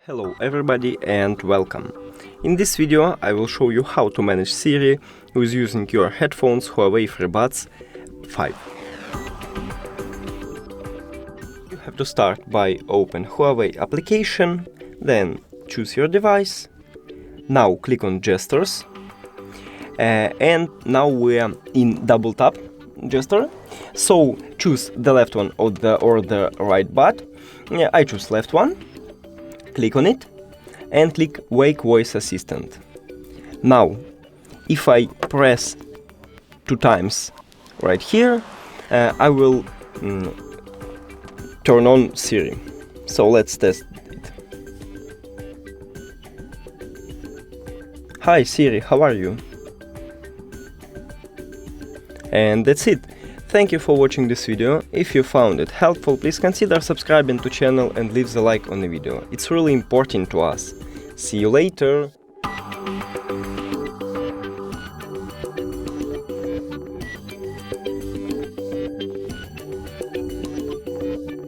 Hello everybody and welcome. In this video I will show you how to manage Siri with using your headphones HUAWEI FreeBuds 5. You have to start by open Huawei application, then choose your device. Now click on gestures and now we are in double tap gesture. So choose the left one or the right button. I choose left one. Click on it and click Wake Voice Assistant. Now, if I press 2 times right here, I will turn on Siri. So let's test it. Hi Siri, how are you? And that's it. Thank you for watching this video. If you found it helpful, please consider subscribing to channel and leave the like on the video. It's really important to us. See you later!